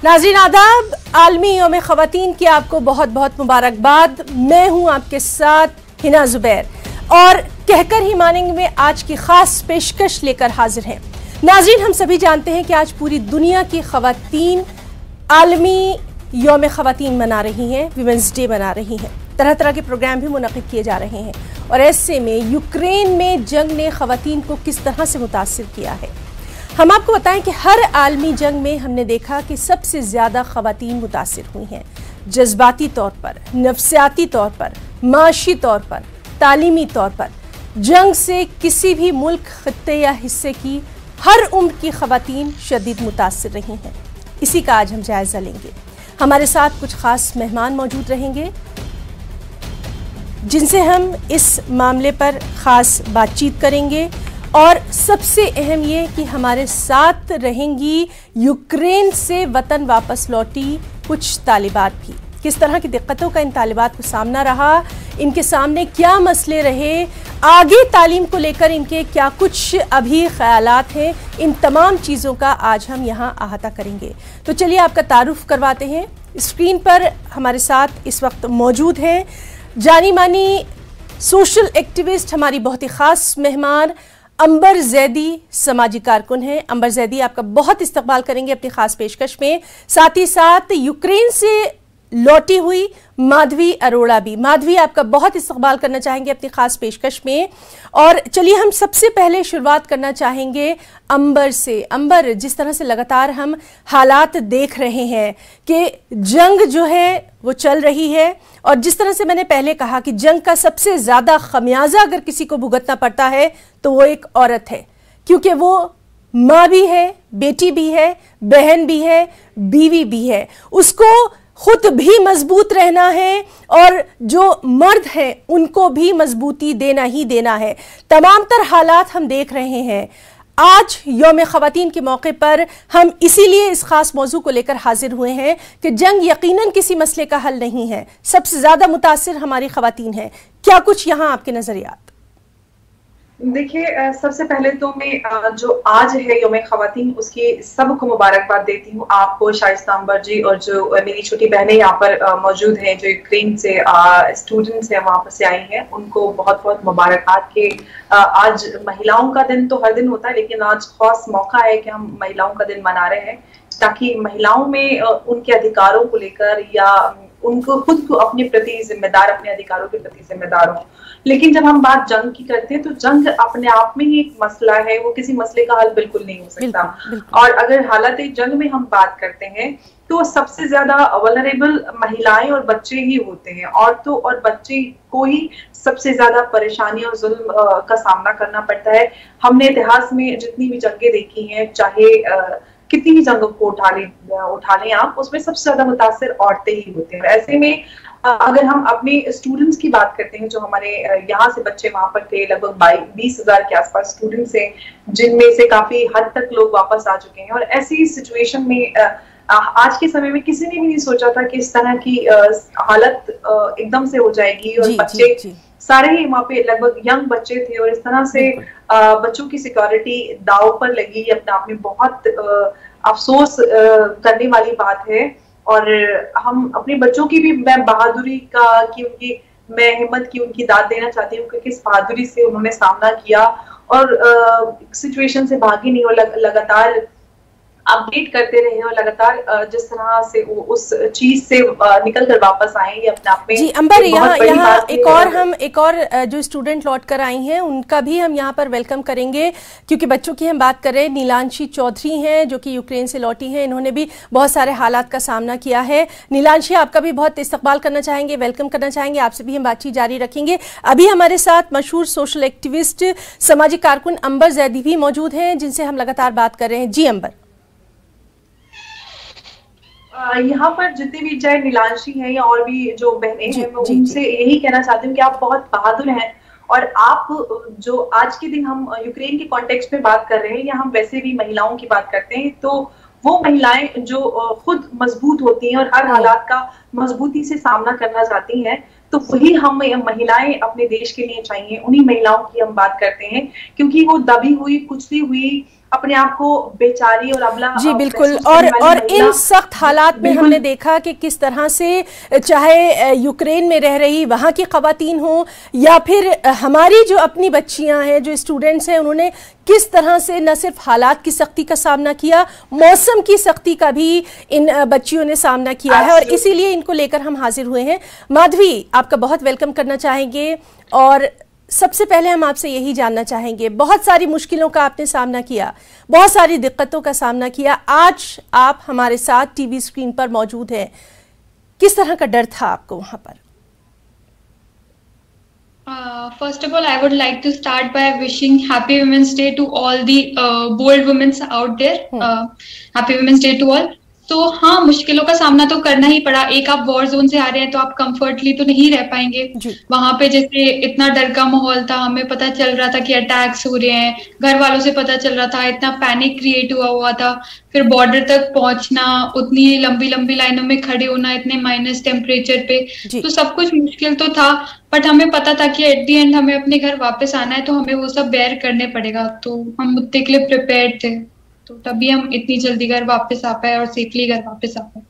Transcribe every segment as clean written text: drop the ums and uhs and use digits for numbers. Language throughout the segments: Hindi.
नाज़रीन आदाब, आलमी यौम ख़वातीन की आपको बहुत बहुत मुबारकबाद। मैं हूं आपके साथ हिना ज़ुबैर और कहकर ही मानेंगे में आज की ख़ास पेशकश लेकर हाजिर हैं। नाज़रीन, हम सभी जानते हैं कि आज पूरी दुनिया की ख़वातीन आलमी यौम ख़वातीन मना रही हैं, वीमेंस डे मना रही हैं। तरह तरह के प्रोग्राम भी मुनक़िद किए जा रहे हैं और ऐसे में यूक्रेन में जंग ने ख़वातीन को किस तरह से मुतासिर किया है। हम आपको बताएं कि हर आलमी जंग में हमने देखा कि सबसे ज़्यादा ख़वातीन मुतासिर हुई हैं, जज्बाती तौर पर, नफ्सियाती तौर पर, माशी तौर पर, तालीमी तौर पर। जंग से किसी भी मुल्क, खत्ते या हिस्से की हर उम्र की ख़वातीन शदीद मुतासिर रही हैं। इसी का आज हम जायज़ा लेंगे। हमारे साथ कुछ ख़ास मेहमान मौजूद रहेंगे जिनसे हम इस मामले पर ख़ास बातचीत करेंगे और सबसे अहम ये कि हमारे साथ रहेंगी यूक्रेन से वतन वापस लौटी कुछ तालिबात भी। किस तरह की दिक्कतों का इन तालिबात को सामना रहा, इनके सामने क्या मसले रहे, आगे तालीम को लेकर इनके क्या कुछ अभी ख्यालात हैं, इन तमाम चीज़ों का आज हम यहाँ अहाता करेंगे। तो चलिए आपका तारुफ करवाते हैं। स्क्रीन पर हमारे साथ इस वक्त मौजूद हैं जानी मानी सोशल एक्टिविस्ट, हमारी बहुत ही ख़ास मेहमान अंबर जैदी समाजी कारकुन हैं। अंबर जैदी, आपका बहुत इस्तकबाल करेंगे अपनी खास पेशकश में। साथ ही साथ यूक्रेन से लौटी हुई माधवी अरोड़ा भी। माधवी, आपका बहुत इस्तकबाल करना चाहेंगे अपनी खास पेशकश में। और चलिए हम सबसे पहले शुरुआत करना चाहेंगे अंबर से। अंबर, जिस तरह से लगातार हम हालात देख रहे हैं कि जंग जो है वो चल रही है और जिस तरह से मैंने पहले कहा कि जंग का सबसे ज़्यादा खमियाजा अगर किसी को भुगतना पड़ता है तो वो एक औरत है, क्योंकि वो माँ भी है, बेटी भी है, बहन भी है, बीवी भी है। उसको खुद भी मजबूत रहना है और जो मर्द हैं उनको भी मजबूती देना ही देना है। तमाम तर हालात हम देख रहे हैं। आज यौम ख़वातीन के मौके पर हम इसीलिए इस खास मौजू को लेकर हाजिर हुए हैं कि जंग यकीनन किसी मसले का हल नहीं है, सबसे ज़्यादा मुतासिर हमारी ख़वातीन हैं। क्या कुछ यहाँ आपके नज़रियात? देखिए, सबसे पहले तो मैं जो आज है यौम ख़वातीन उसकी सबको मुबारकबाद देती हूँ, आपको, शाइस्ता अंबर जी, और जो मेरी छोटी बहनें यहाँ पर मौजूद हैं जो यूक्रेन से स्टूडेंट्स हैं, वहाँ पर से आई हैं, उनको बहुत बहुत मुबारकबाद के आज महिलाओं का दिन तो हर दिन होता है लेकिन आज खास मौका है कि हम महिलाओं का दिन मना रहे हैं ताकि महिलाओं में उनके अधिकारों को लेकर या उनको खुद को अपने प्रति जिम्मेदार, अपने अधिकारों के प्रति जिम्मेदार हो। लेकिन जब हम बात जंग की करते हैं तो जंग अपने आप में ही एक मसला है, वो किसी मसले का हल बिल्कुल नहीं हो सकता। और अगर हालत जंग में हम बात करते हैं तो सबसे ज्यादा वल्नरेबल महिलाएं और बच्चे ही होते हैं। औरतों और बच्चे को ही सबसे ज्यादा परेशानी और जुल्म का सामना करना पड़ता है। हमने इतिहास में जितनी भी जंगें देखी हैं, चाहे कितनी भी जंगों को उठा लें आप, उसमें सबसे ज्यादा मुतासिर औरतें ही होते हैं। ऐसे में अगर हम अपने स्टूडेंट्स की बात करते हैं, जो हमारे यहाँ से बच्चे वहां पर थे, लगभग 20,000 के आसपास स्टूडेंट्स हैं, जिनमें से काफी हद तक लोग वापस आ चुके हैं। और ऐसी सिचुएशन में आज के समय में किसी ने भी नहीं सोचा था कि इस तरह की हालत एकदम से हो जाएगी और बच्चे सारे ही वहाँ पे लगभग यंग बच्चे थे और इस तरह से बच्चों की सिक्योरिटी दाव पर लगी। अपने आप में बहुत अफसोस करने वाली बात है। और हम अपने बच्चों की भी मैं बहादुरी का कि उनकी मैं हिम्मत की उनकी दाद देना चाहती हूँ कि किस बहादुरी से उन्होंने सामना किया और सिचुएशन से भागी नहीं और लगातार अपडेट करते रहे और लगातार जिस तरह से वो उस चीज से निकल कर वापस आए, ये अपने आप में जी। अंबर, यहाँ एक और जो स्टूडेंट लौट कर आई हैं उनका भी हम यहाँ पर वेलकम करेंगे, क्योंकि बच्चों की हम बात कर रहे हैं। नीलांशी चौधरी हैं जो कि यूक्रेन से लौटी हैं, इन्होंने भी बहुत सारे हालात का सामना किया है। नीलांशी, आपका भी बहुत इस्तकबाल करना चाहेंगे, वेलकम करना चाहेंगे, आपसे भी हम बातचीत जारी रखेंगे। अभी हमारे साथ मशहूर सोशल एक्टिविस्ट, समाजी कारकुन अंबर जैदी भी मौजूद हैं जिनसे हम लगातार बात कर रहे हैं। जी अंबर। यहाँ पर जितने भी चाहे नीलांशी हैं या और भी जो बहनें हैं, मैं उनसे यही कहना चाहती हूँ कि आप बहुत बहादुर हैं। और आप जो आज के दिन हम यूक्रेन के कॉन्टेक्स्ट में बात कर रहे हैं या हम वैसे भी महिलाओं की बात करते हैं, तो वो महिलाएं जो खुद मजबूत होती हैं और हर हालात का मजबूती से सामना करना चाहती हैं, तो वही हम महिलाएं अपने देश के लिए चाहिए। उन्हीं महिलाओं की हम बात करते हैं क्योंकि वो दबी हुई, कुचली हुई अपने आप को बेचारी और अबला जी बिल्कुल। और इन सख्त हालात में हमने देखा कि किस तरह से चाहे यूक्रेन में रह रही वहाँ की ख़वातीन हो या फिर हमारी जो अपनी बच्चियाँ हैं, जो स्टूडेंट्स हैं, उन्होंने किस तरह से न सिर्फ हालात की सख्ती का सामना किया, मौसम की सख्ती का भी इन बच्चियों ने सामना किया है, और इसीलिए इनको लेकर हम हाजिर हुए हैं। माधवी, आपका बहुत वेलकम करना चाहेंगे, और सबसे पहले हम आपसे यही जानना चाहेंगे, बहुत सारी मुश्किलों का आपने सामना किया, बहुत सारी दिक्कतों का सामना किया, आज आप हमारे साथ टीवी स्क्रीन पर मौजूद हैं, किस तरह का डर था आपको वहां पर? First of all, I would like to start by wishing Happy Women's Day to all the bold women out there. Happy Women's Day to all. तो हाँ, मुश्किलों का सामना तो करना ही पड़ा। एक आप वॉर जोन से आ रहे हैं तो आप कंफर्टली तो नहीं रह पाएंगे वहां पे। जैसे इतना डर का माहौल था, हमें पता चल रहा था कि अटैक्स हो रहे हैं, घर वालों से पता चल रहा था, इतना पैनिक क्रिएट हुआ था। फिर बॉर्डर तक पहुंचना, उतनी लंबी लंबी लाइनों में खड़े होना, इतने माइनस टेम्परेचर पे, तो सब कुछ मुश्किल तो था। बट हमें पता था कि एट द एंड हमें अपने घर वापस आना है, तो हमें वो सब बेयर करने पड़ेगा। तो हम मुद्दे के लिए प्रिपेयर्ड थे, तो तभी हम इतनी जल्दी घर वापस आ पाए और सेफली घर वापस आ पाए।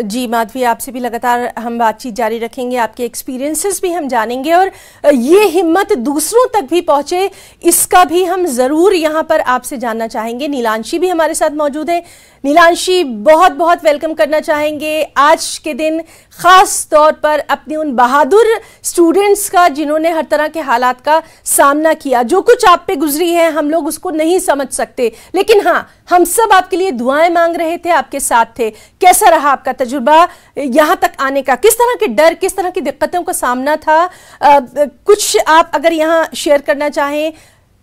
जी माधवी, आपसे भी लगातार हम बातचीत जारी रखेंगे, आपके एक्सपीरियंसेस भी हम जानेंगे, और ये हिम्मत दूसरों तक भी पहुंचे इसका भी हम ज़रूर यहाँ पर आपसे जानना चाहेंगे। नीलांशी भी हमारे साथ मौजूद है। नीलांशी, बहुत बहुत वेलकम करना चाहेंगे आज के दिन, ख़ास तौर पर अपने उन बहादुर स्टूडेंट्स का जिन्होंने हर तरह के हालात का सामना किया। जो कुछ आप पे गुजरी है हम लोग उसको नहीं समझ सकते, लेकिन हाँ, हम सब आपके लिए दुआएं मांग रहे थे, आपके साथ थे। कैसा रहा आपका तजुर्बा यहाँ तक आने का? किस तरह के डर, किस तरह की दिक्कतों का सामना था? कुछ आप अगर यहाँ शेयर करना चाहें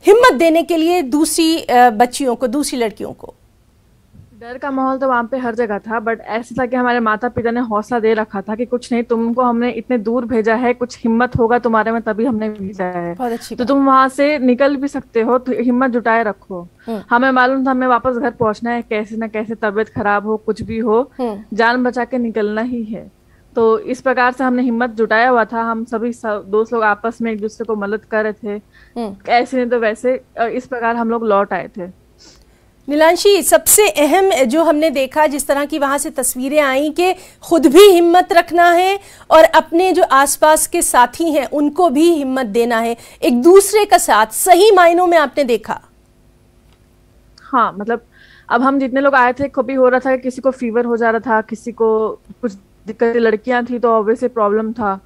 हिम्मत देने के लिए दूसरी बच्चियों को, दूसरी लड़कियों को। डर का माहौल तो वहाँ पे हर जगह था, बट ऐसा था कि हमारे माता पिता ने हौसला दे रखा था कि कुछ नहीं, तुमको हमने इतने दूर भेजा है, कुछ हिम्मत होगा तुम्हारे में तभी हमने भेजा है, तो तुम वहां से निकल भी सकते हो, तो हिम्मत जुटाए रखो। हमें मालूम था हमें वापस घर पहुंचना है, कैसे ना कैसे, तबीयत खराब हो, कुछ भी हो, जान बचा के निकलना ही है। तो इस प्रकार से हमने हिम्मत जुटाया हुआ था। हम सभी दोस्त लोग आपस में एक दूसरे को मदद कर रहे थे, ऐसे नहीं तो वैसे, इस प्रकार हम लोग लौट आए थे। नीलांशी, सबसे अहम जो हमने देखा, जिस तरह की वहाँ से तस्वीरें आई कि खुद भी हिम्मत रखना है और अपने जो आसपास के साथी हैं उनको भी हिम्मत देना है, एक दूसरे का साथ सही मायनों में आपने देखा। हाँ, मतलब अब हम जितने लोग आए थे, कभी हो रहा था कि किसी को फीवर हो जा रहा था, किसी को कुछ दिक्कत, लड़कियां थी तो ऑब्वियसली प्रॉब्लम था,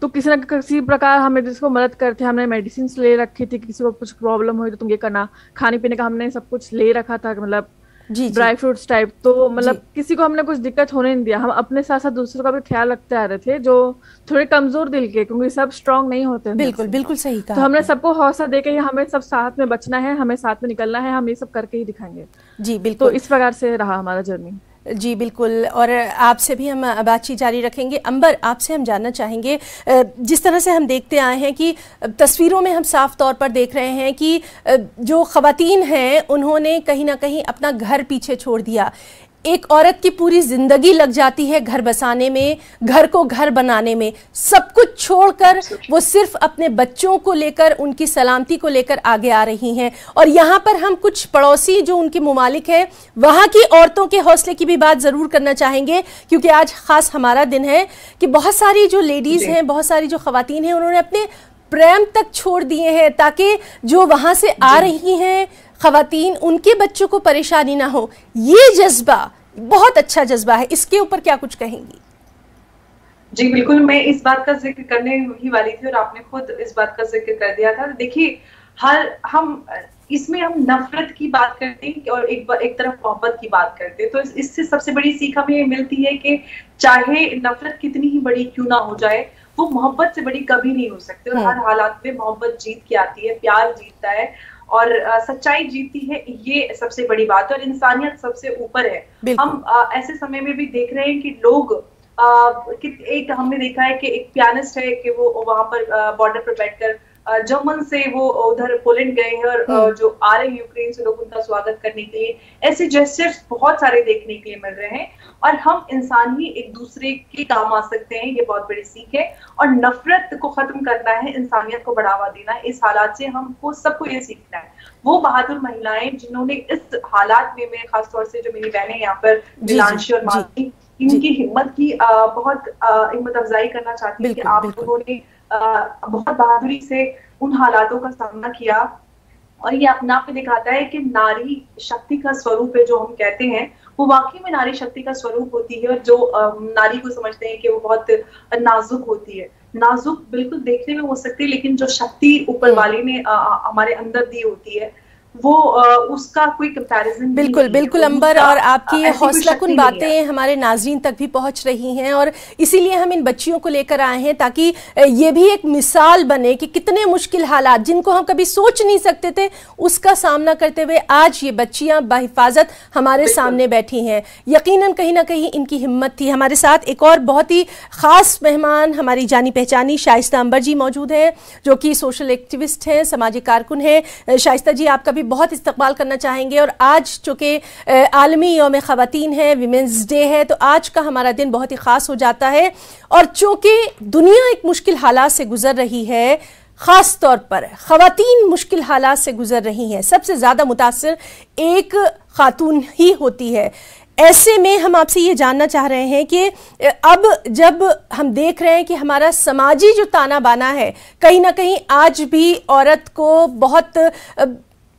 तो किसी न किसी प्रकार हम जिसको मदद करते, हमने मेडिसिन ले रखी थी, किसी को कुछ प्रॉब्लम हुई तो तुम ये करना, खाने पीने का हमने सब कुछ ले रखा था, मतलब ड्राई फ्रूट्स टाइप, तो मतलब किसी को हमने कुछ दिक्कत होने नहीं दिया। हम अपने साथ साथ दूसरों का भी ख्याल रखते आ रहे थे जो थोड़े कमजोर दिल के, क्योंकि सब स्ट्रांग नहीं होते। बिल्कुल बिल्कुल सही कहा। तो हमने सबको हौसला देके हमें सब साथ में बचना है, हमें साथ में निकलना है, हम ये सब करके ही दिखाएंगे। जी बिल्कुल, तो इस प्रकार से रहा हमारा जर्नी। जी बिल्कुल, और आपसे भी हम बातचीत जारी रखेंगे। अंबर, आपसे हम जानना चाहेंगे, जिस तरह से हम देखते आए हैं कि तस्वीरों में हम साफ तौर पर देख रहे हैं कि जो ख़वातीन हैं उन्होंने कहीं ना कहीं अपना घर पीछे छोड़ दिया। एक औरत की पूरी जिंदगी लग जाती है घर बसाने में, घर को घर बनाने में, सब कुछ छोड़कर वो सिर्फ अपने बच्चों को लेकर, उनकी सलामती को लेकर आगे आ रही हैं। और यहाँ पर हम कुछ पड़ोसी जो उनके मुमालिक हैं वहाँ की औरतों के हौसले की भी बात ज़रूर करना चाहेंगे, क्योंकि आज ख़ास हमारा दिन है कि बहुत सारी जो लेडीज़ हैं, बहुत सारी जो ख़वातीन हैं, उन्होंने अपने प्रेम तक छोड़ दिए हैं ताकि जो वहाँ से आ रही हैं ख़वातीन, उनके बच्चों को परेशानी ना हो। ये जज्बा बहुत अच्छा जज्बा है, इसके ऊपर क्या कुछ कहेंगी? जी बिल्कुल, मैं इस बात का जिक्र करने ही वाली थी और आपने खुद इस बात का जिक्र कर दिया था। देखिए, हम इसमें हम नफरत की बात करते हैं और एक तरफ मोहब्बत की बात करते हैं, तो इससे सबसे बड़ी सीख हमें मिलती है कि चाहे नफरत कितनी ही बड़ी क्यों ना हो जाए, वो मोहब्बत से बड़ी कभी नहीं हो सकती। और हर हालात में मोहब्बत जीत के आती है, प्यार जीतता है और सच्चाई जीतती है, ये सबसे बड़ी बात है और इंसानियत सबसे ऊपर है। हम ऐसे समय में भी देख रहे हैं कि लोग एक हमने देखा है कि एक पियानिस्ट है कि वो वहां पर बॉर्डर पर बैठकर जर्मन से वो उधर पोलैंड गए हैं और जो आ रहे हैं यूक्रेन से लोग उनका स्वागत करने के लिए, ऐसे जेस्चर्स बहुत सारे देखने के लिए मिल रहे हैं। और हम इंसान ही एक दूसरे के काम आ सकते हैं, ये बहुत बड़ी सीख है। और नफरत को खत्म करना है, इंसानियत को बढ़ावा देना है। इस हालात से हमको सबको ये सीखना है। वो बहादुर महिलाएं जिन्होंने इस हालात में, मैं खासतौर से जो मेरी बहनें यहाँ पर मिलांशी और माधवी, इनकी हिम्मत की बहुत हिम्मत अफजाई करना चाहती हूँ कि आप लोगों ने बहुत बहादुरी से उन हालातों का सामना किया। और ये अपने आप में दिखाता है कि नारी शक्ति का स्वरूप है, जो हम कहते हैं वो वाकई में नारी शक्ति का स्वरूप होती है। और जो नारी को समझते हैं कि वो बहुत नाजुक होती है, नाजुक बिल्कुल देखने में हो सकती है, लेकिन जो शक्ति ऊपर वाले ने हमारे अंदर दी होती है वो उसका कोई कंपैरिजन बिल्कुल बिल्कुल अंबर, और आपकी ये हौसलाकुन बातें हमारे नाजरीन तक भी पहुंच रही हैं और इसीलिए हम इन बच्चियों को लेकर आए हैं ताकि ये भी एक मिसाल बने कि कितने मुश्किल हालात जिनको हम कभी सोच नहीं सकते थे उसका सामना करते हुए आज ये बच्चियां बाहिफाजत हमारे सामने बैठी हैं। यकीनन कहीं ना कहीं इनकी हिम्मत थी। हमारे साथ एक और बहुत ही खास मेहमान, हमारी जानी पहचानी शाइस्ता अंबर जी मौजूद हैं, जो कि सोशल एक्टिविस्ट हैं, समाजी कारकुन हैं। शाइस्ता जी, आपका भी बहुत इस्तकबाल करना चाहेंगे। और आज चूंकि आलमी यौम ख़वातीन है, विमेंस डे है, तो आज का हमारा दिन बहुत ही ख़ास हो जाता है। और चूंकि दुनिया एक मुश्किल हालात से गुजर रही है, ख़ास तौर पर ख़वातीन मुश्किल हालात से गुजर रही हैं, सबसे ज़्यादा मुतासिर एक ख़ातून ही होती है। ऐसे में हम आपसे ये जानना चाह रहे हैं कि अब जब हम देख रहे हैं कि हमारा समाजी जो ताना बाना है कहीं ना कहीं आज भी औरत को बहुत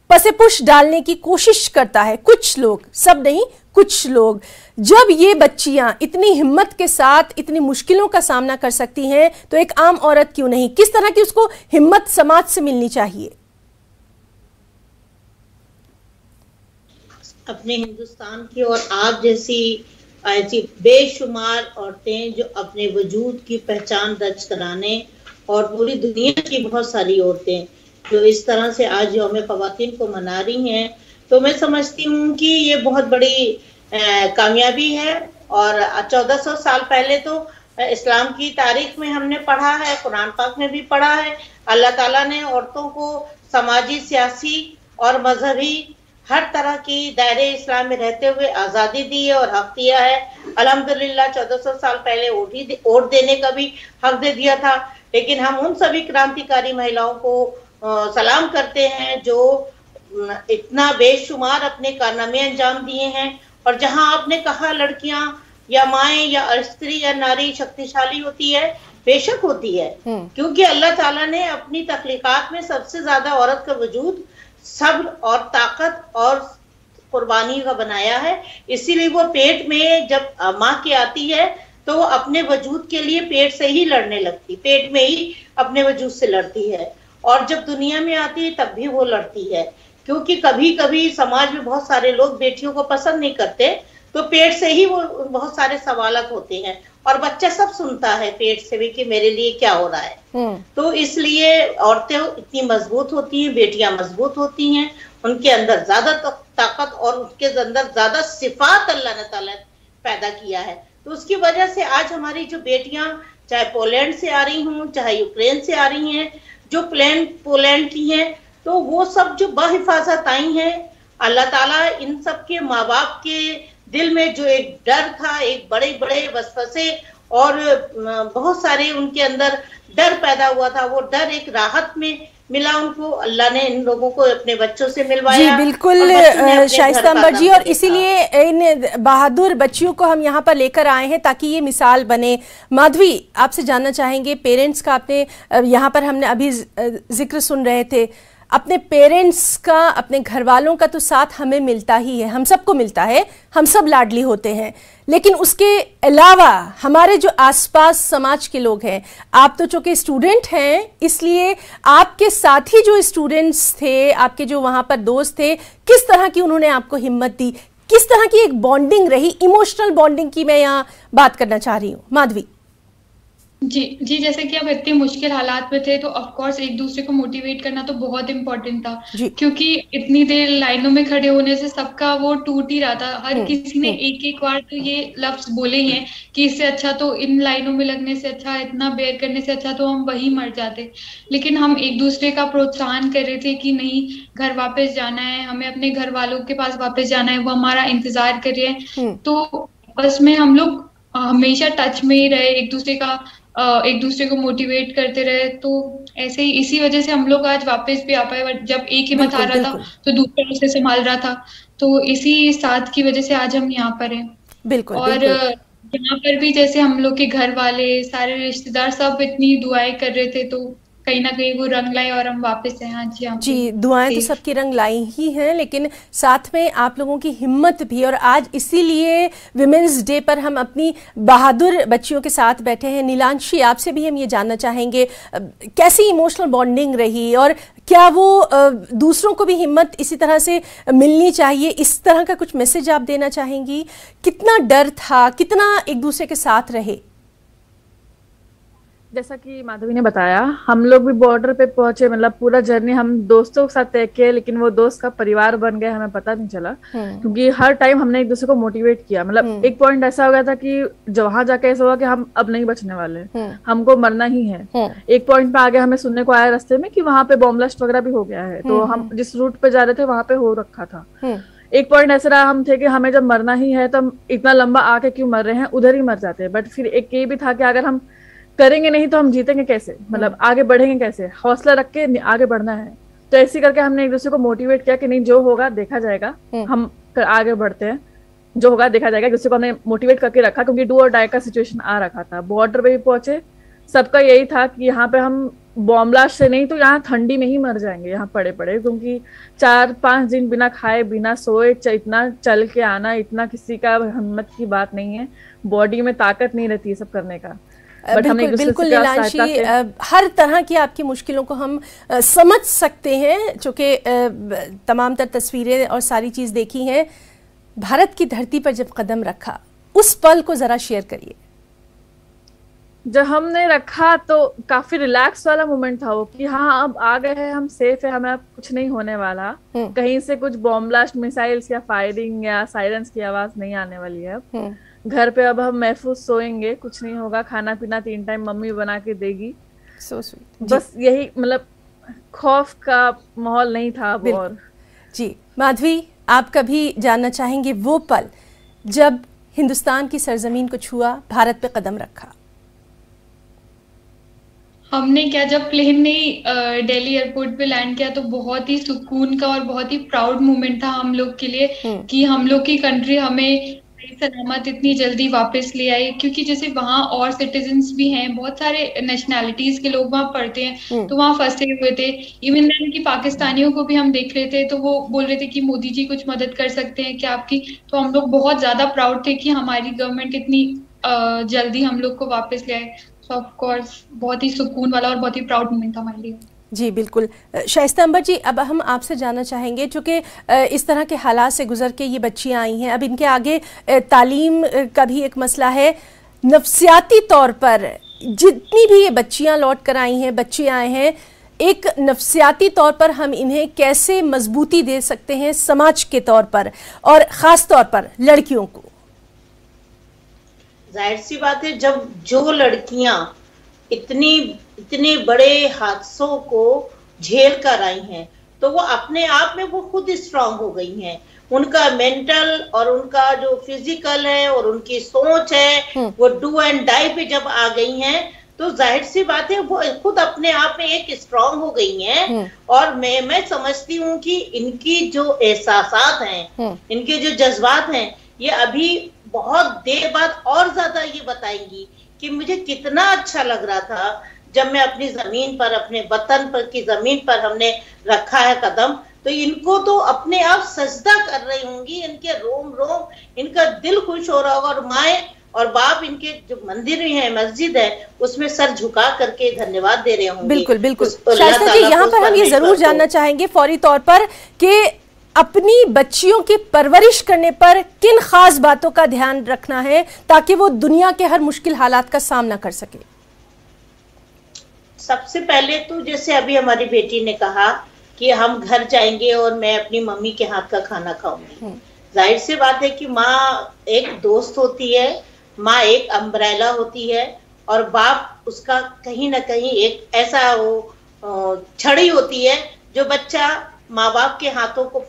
पसेपुश डालने की कोशिश करता है, कुछ लोग, सब नहीं कुछ लोग। जब ये बच्चियां इतनी हिम्मत के साथ इतनी मुश्किलों का सामना कर सकती हैं तो एक आम औरत क्यों नहीं? किस तरह की उसको हिम्मत समाज से मिलनी चाहिए? अपने हिंदुस्तान की और आप जैसी ऐसी बेशुमार औरतें जो अपने वजूद की पहचान दर्ज कराने, और पूरी दुनिया की बहुत सारी औरतें जो इस तरह से आज यौम ख़वातीन को मना रही हैं, तो मैं समझती हूँ कि ये बहुत बड़ी कामयाबी है। और 1400 साल पहले तो इस्लाम की तारीख में हमने पढ़ा है, कुरान पाक में भी पढ़ा है, अल्लाह ताला ने औरतों को समाजी, सियासी और मजहबी हर तरह की दायरे इस्लाम में रहते हुए आज़ादी दी है और हक दिया है। अल्हम्दुलिल्लाह 1400 साल पहले वोट देने का भी हक दे दिया था। लेकिन हम उन सभी क्रांतिकारी महिलाओं को सलाम करते हैं जो इतना बेशुमार अपने कारनामे अंजाम दिए हैं। और जहां आपने कहा लड़कियां या माएँ या स्त्री या नारी शक्तिशाली होती है, बेशक होती है, क्योंकि अल्लाह ताला ने अपनी तख्लीकात में सबसे ज्यादा औरत का वजूद सब्र और ताकत और कुर्बानी का बनाया है। इसीलिए वो पेट में जब माँ के आती है तो वो अपने वजूद के लिए पेट से ही लड़ने लगती, पेट में ही अपने वजूद से लड़ती है। और जब दुनिया में आती है तब भी वो लड़ती है, क्योंकि कभी कभी समाज में बहुत सारे लोग बेटियों को पसंद नहीं करते, तो पेट से ही वो बहुत सारे सवालात होते हैं। और बच्चा सब सुनता है पेट से भी कि मेरे लिए क्या हो रहा है। तो इसलिए औरतें इतनी मजबूत होती हैं, बेटियां मजबूत होती हैं, उनके अंदर ज्यादा ताकत और उनके अंदर ज्यादा सिफात अल्लाह ताला ने पैदा किया है। तो उसकी वजह से आज हमारी जो बेटियां चाहे पोलैंड से आ रही हों, चाहे यूक्रेन से आ रही हैं, जो पोलैंड की हैं, तो वो सब जो बाहिफाजत आई हैं, अल्लाह ताला इन सब के माँ बाप के दिल में जो एक डर था, एक बड़े बड़े वसवसे और बहुत सारे उनके अंदर डर पैदा हुआ था, वो डर एक राहत में मिला उनको। अल्लाह ने इन लोगों को अपने बच्चों से मिलवाया। जी बिल्कुल शाइस्ता अंबर जी, और इसीलिए इन बहादुर बच्चियों को हम यहाँ पर लेकर आए हैं ताकि ये मिसाल बने। माधवी, आपसे जानना चाहेंगे, पेरेंट्स का आपने यहाँ पर हमने अभी जिक्र सुन रहे थे, अपने पेरेंट्स का, अपने घर वालों का तो साथ हमें मिलता ही है, हम सबको मिलता है, हम सब लाडली होते हैं, लेकिन उसके अलावा हमारे जो आसपास समाज के लोग हैं, आप तो चूंकि स्टूडेंट हैं इसलिए आपके साथी जो स्टूडेंट्स थे, आपके जो वहाँ पर दोस्त थे, किस तरह की उन्होंने आपको हिम्मत दी, किस तरह की एक बॉन्डिंग रही, इमोशनल बॉन्डिंग की मैं यहाँ बात करना चाह रही हूँ। माधवी। जी, जैसे कि अब इतने मुश्किल हालात में थे तो ऑफ कोर्स एक दूसरे को मोटिवेट करना तो बहुत इम्पोर्टेंट था, क्योंकि इतनी देर लाइनों में खड़े होने से सबका वो टूट ही रहा था। हर किसी ने एक एक बार तो ये लफ्ज बोले हैं कि इससे अच्छा तो इन लाइनों में लगने से अच्छा, इतना बेयर करने से अच्छा तो हम वही मर जाते। लेकिन हम एक दूसरे का प्रोत्साहन कर रहे थे कि नहीं, घर वापस जाना है, हमें अपने घर वालों के पास वापस जाना है, वो हमारा इंतजार कर रहे हैं। तो बस में हम लोग हमेशा टच में ही रहे, एक दूसरे को मोटिवेट करते रहे। तो ऐसे ही इसी वजह से हम लोग आज वापस भी आ पाए। जब एक हिम्मत आ रहा था तो दूसरा उसे संभाल रहा था, तो इसी साथ की वजह से आज हम यहाँ पर हैं। बिल्कुल, और यहाँ पर भी जैसे हम लोग के घर वाले, सारे रिश्तेदार सब इतनी दुआएं कर रहे थे, तो कहीं ना कहीं वो रंग लाए और हम वापस हैं आज यहाँ। जी, दुआएं तो सबकी रंग लाई ही हैं, लेकिन साथ में आप लोगों की हिम्मत भी। और आज इसीलिए विमेंस डे पर हम अपनी बहादुर बच्चियों के साथ बैठे हैं। नीलांशी, आपसे भी हम ये जानना चाहेंगे कैसी इमोशनल बॉन्डिंग रही, और क्या वो दूसरों को भी हिम्मत इसी तरह से मिलनी चाहिए, इस तरह का कुछ मैसेज आप देना चाहेंगी? कितना डर था, कितना एक दूसरे के साथ रहे? जैसा कि माधवी ने बताया, हम लोग भी बॉर्डर पे पहुंचे, मतलब पूरा जर्नी हम दोस्तों के साथ तय किए, लेकिन वो दोस्त का परिवार बन गया, हमें पता नहीं चला, क्योंकि हर टाइम हमने एक दूसरे को मोटिवेट किया। मतलब एक पॉइंट ऐसा हो गया था कि जो वहां जाके ऐसा हुआ कि हम अब नहीं बचने वाले, हमको मरना ही है। एक पॉइंट पे आगे हमें सुनने को आया रास्ते में कि वहां पे बॉम्ब ब्लास्ट वगैरह भी हो गया है, तो हम जिस रूट पे जा रहे थे वहां पे हो रखा था। एक पॉइंट ऐसा रहा, हम थे कि हमें जब मरना ही है तो हम इतना लंबा आके क्यों मर रहे हैं, उधर ही मर जाते हैं। बट फिर एक ये भी था कि अगर हम करेंगे नहीं तो हम जीतेंगे कैसे, मतलब आगे बढ़ेंगे कैसे, हौसला रख के आगे बढ़ना है। तो ऐसे करके हमने एक दूसरे को मोटिवेट किया कि नहीं, जो होगा देखा जाएगा, हम आगे बढ़ते हैं, जो होगा देखा जाएगा। एक दूसरे को हमने मोटिवेट करके रखा, क्योंकि डू और डाई का सिचुएशन आ रखा था। बॉर्डर पे भी पहुंचे, सबका यही था कि यहाँ पे हम बॉम्ब ब्लास्ट से नहीं तो यहाँ ठंडी में ही मर जाएंगे यहाँ पड़े पड़े, क्योंकि 4-5 दिन बिना खाए बिना सोए इतना चल के आना, इतना किसी का हिम्मत की बात नहीं है, बॉडी में ताकत नहीं रहती है सब करने का। बिल्कुल नीलांशी, हर तरह की आपकी मुश्किलों को हम समझ सकते हैं, चूँकि तमाम तर तस्वीरें और सारी चीज़ देखी हैं। भारत की धरती पर जब कदम रखा, उस पल को ज़रा शेयर करिए। जब हमने रखा तो काफी रिलैक्स वाला मोमेंट था वो, कि हाँ अब आ गए हैं, हम सेफ है, हमें अब कुछ नहीं होने वाला, कहीं से कुछ बॉम्ब ब्लास्ट, मिसाइल्स या फायरिंग या सायरन्स की आवाज नहीं आने वाली है। अब घर पे अब हम महफूज सोएंगे, कुछ नहीं होगा, खाना पीना 3 टाइम मम्मी बना के देगी। बस यही, मतलब खौफ का माहौल नहीं था अब। और जी माधवी, आप कभी जानना चाहेंगे वो पल जब हिंदुस्तान की सरजमीन को छुआ, भारत पे कदम रखा? हमने क्या, जब प्लेन ने दिल्ली एयरपोर्ट पे लैंड किया तो बहुत ही सुकून का और बहुत ही प्राउड मोमेंट था हम लोग के लिए, कि हम लोग की कंट्री हमें सलामत इतनी जल्दी वापस ले आई। क्योंकि जैसे वहाँ और सिटीजन्स भी हैं, बहुत सारे नेशनैलिटीज के लोग वहाँ पढ़ते हैं, तो वहाँ फंसे हुए थे। इवन देन की पाकिस्तानियों को भी हम देख रहे थे, तो वो बोल रहे थे कि मोदी जी कुछ मदद कर सकते हैं क्या आपकी। तो हम लोग बहुत ज्यादा प्राउड थे कि हमारी गवर्नमेंट इतनी जल्दी हम लोग को वापस ले आए। सो ऑफ कोर्स बहुत ही सुकून वाला और बहुत ही प्राउड मोमेंट था हमारे लिए। जी बिल्कुल। शाइस्ता अंबर जी, अब हम आपसे जानना चाहेंगे, चूँकि इस तरह के हालात से गुजर के ये बच्चियाँ आई हैं, अब इनके आगे तालीम का भी एक मसला है। नफ्सियाती तौर पर जितनी भी ये बच्चियाँ लौट कर आई हैं, बच्चे आए हैं, एक नफ्सियाती तौर पर हम इन्हें कैसे मजबूती दे सकते हैं समाज के तौर पर, और ख़ास तौर पर लड़कियों को? जाहिर सी बात है, जब जो लड़कियां इतने बड़े हादसों को झेल कर आई हैं, तो वो अपने आप में वो खुद स्ट्रांग हो गई हैं। उनका मेंटल और उनका जो फिजिकल है और उनकी सोच है, वो डू एंड डाई पे जब आ गई हैं, तो जाहिर सी बात है वो खुद अपने आप में एक स्ट्रांग हो गई हैं। और मैं समझती हूँ कि इनकी जो एहसासात हैं, इनके जो जज्बात हैं, ये अभी बहुत देर बाद और ज्यादा ये बताएंगी कि मुझे कितना अच्छा लग रहा था जब मैं अपनी जमीन पर, अपने वतन पर की जमीन पर हमने रखा है कदम। तो इनको तो अपने आप सजदा कर रही होंगी, इनके रोम रोम, इनका दिल खुश हो रहा होगा, और माए और बाप इनके जो मंदिर है, मस्जिद है, उसमें सर झुका करके धन्यवाद दे रहे होंगे। बिल्कुल बिल्कुल। शाइस्ता जी, यहाँ पर हम ये जरूर जानना चाहेंगे फौरी तौर पर कि अपनी बच्चियों की परवरिश करने पर किन खास बातों का ध्यान रखना है ताकि वो दुनिया के हर मुश्किल हालात का सामना कर सके? सबसे पहले तो जैसे अभी हमारी बेटी ने कहा कि हम घर जाएंगे और मैं अपनी मम्मी के हाथ का खाना खाऊंगी। जाहिर सी बात है कि माँ एक दोस्त होती है, माँ एक अम्ब्रेला होती है, और बाप उसका कहीं ना कहीं एक ऐसा वो छड़ी होती है जो बच्चा माँ बाप के हाथों को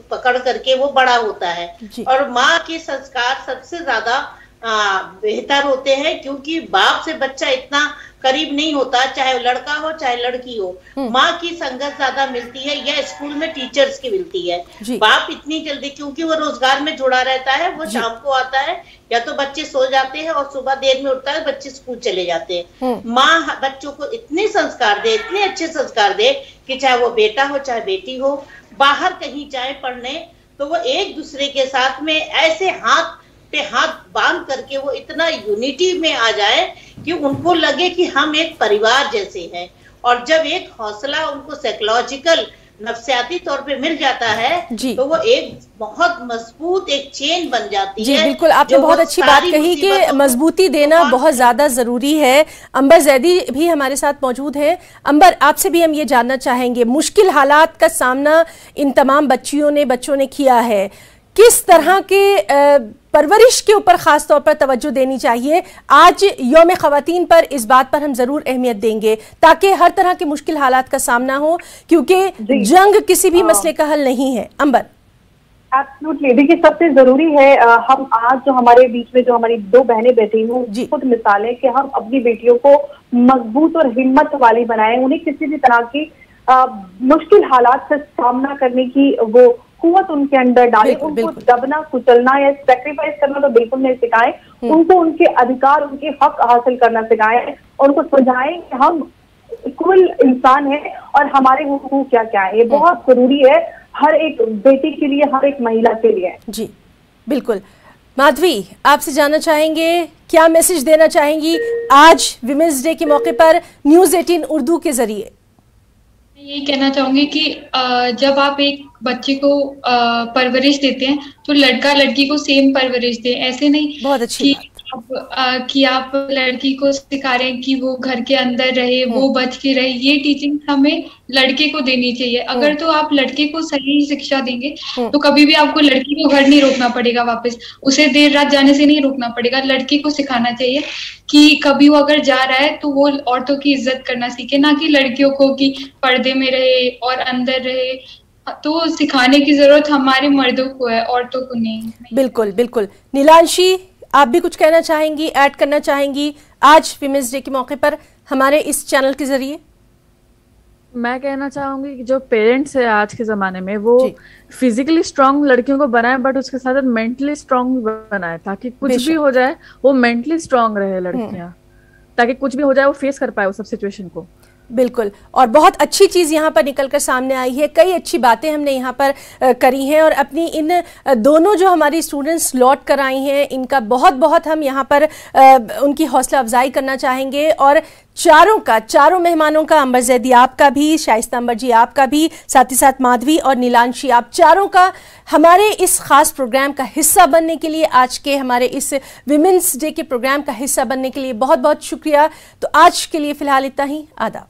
पकड़ करके वो बड़ा होता है। और माँ के संस्कार सबसे ज्यादा बेहतर होते हैं, क्योंकि बाप से बच्चा इतना करीब नहीं होता, चाहे लड़का हो चाहे लड़की हो। माँ की संगत ज्यादा मिलती है या स्कूल में टीचर्स की मिलती है। बाप इतनी जल्दी, क्योंकि वो रोजगार में जुड़ा रहता है, वो शाम को आता है, या तो बच्चे सो जाते हैं और सुबह देर में उठता है, बच्चे स्कूल चले जाते हैं। माँ बच्चों को इतने संस्कार दे, इतने अच्छे संस्कार दे कि चाहे वो बेटा हो चाहे बेटी हो, बाहर कहीं जाए पढ़ने तो वो एक दूसरे के साथ में ऐसे हाथ पे हाथ बांध करके वो इतना यूनिटी में आ जाए कि उनको लगे कि हम एक परिवार जैसे हैं। और जब एक हौसला उनको साइकोलॉजिकल नफ्सियाती तौर पे मिल जाता है तो वो एक बहुत मजबूत एक चेन बन जाती है। जी बिल्कुल, आपने बहुत अच्छी बात कही कि मजबूती देना बहुत ज्यादा जरूरी है। अंबर जैदी भी हमारे साथ मौजूद है। अंबर, आपसे भी हम ये जानना चाहेंगे, मुश्किल हालात का सामना इन तमाम बच्चों ने किया है, किस तरह के परवरिश के ऊपर खास तौर पर तवज्जो देनी चाहिए? आज यौम ख़वातीन पर इस बात पर हम जरूर अहमियत देंगे ताकि हर तरह के मुश्किल हालात का सामना हो, क्योंकि जंग किसी भी मसले का हल नहीं है। अंबर, एब्सोल्युटली, देखिए सबसे जरूरी है हम आज जो हमारे बीच में जो हमारी दो बहनें बैठी हूँ, खुद मिसाल है कि हम अपनी बेटियों को मजबूत और हिम्मत वाली बनाएं, उन्हें किसी भी तरह की मुश्किल हालात से सामना करने की वो कुव्वत उनके अंदर डाले, उनको दबना कुचलना या सेक्रीफाइस करना तो बिल्कुल नहीं सिखाएं, उनको उनके अधिकार उनके हक हासिल करना सिखाएं, और उनको समझाएं कि हम कुल इंसान हैं और हमारे हुकूक क्या क्या है। ये बहुत जरूरी है हर एक बेटी के लिए, हर एक महिला के लिए। जी बिल्कुल। माधवी, आपसे जानना चाहेंगे, क्या मैसेज देना चाहेंगी आज विमेंस डे के मौके पर न्यूज़ 18 उर्दू के जरिए? मैं यही कहना चाहूंगी कि जब आप एक बच्चे को परवरिश देते हैं तो लड़का लड़की को सेम परवरिश दें। ऐसे नहीं बहुत अच्छी कि आप लड़की को सिखा रहे हैं कि वो घर के अंदर रहे, वो बच के रहे, ये टीचिंग हमें लड़के को देनी चाहिए। अगर तो आप लड़के को सही शिक्षा देंगे तो कभी भी आपको लड़की को घर नहीं रोकना पड़ेगा, वापस उसे देर रात जाने से नहीं रोकना पड़ेगा। लड़की को सिखाना चाहिए कि कभी वो अगर जा रहा है तो वो औरतों की इज्जत करना सीखे, ना कि लड़कियों को कि पर्दे में रहे और अंदर रहे। तो सिखाने की जरूरत हमारे मर्दों को है, औरतों को नहीं। बिल्कुल बिल्कुल। नीलांशी, आप भी कुछ कहना चाहेंगी, ऐड करना चाहेंगी आज विमेंस डे के मौके पर हमारे इस चैनल के जरिए? मैं कहना चाहूंगी कि जो पेरेंट्स है आज के जमाने में वो फिजिकली स्ट्रांग लड़कियों को बनाए, बट उसके साथ मेंटली स्ट्रांग बनाए, ताकि कुछ भी हो जाए वो मेंटली स्ट्रांग रहे लड़कियां, ताकि कुछ भी हो जाए वो फेस कर पाए उस सब सिचुएशन को। बिल्कुल, और बहुत अच्छी चीज़ यहाँ पर निकलकर सामने आई है। कई अच्छी बातें हमने यहाँ पर करी हैं और अपनी इन दोनों जो हमारी स्टूडेंट्स लौट कर आई हैं इनका बहुत बहुत हम यहाँ पर उनकी हौसला अफजाई करना चाहेंगे। और चारों मेहमानों का, अंबर जैदी आपका भी, शाइस्ता अंबर जी आपका भी, साथ ही साथ माधवी और नीलांशी, आप चारों का हमारे इस खास प्रोग्राम का हिस्सा बनने के लिए, आज के हमारे इस विमेंस डे के प्रोग्राम का हिस्सा बनने के लिए बहुत बहुत शुक्रिया। तो आज के लिए फ़िलहाल इतना ही। आदाब।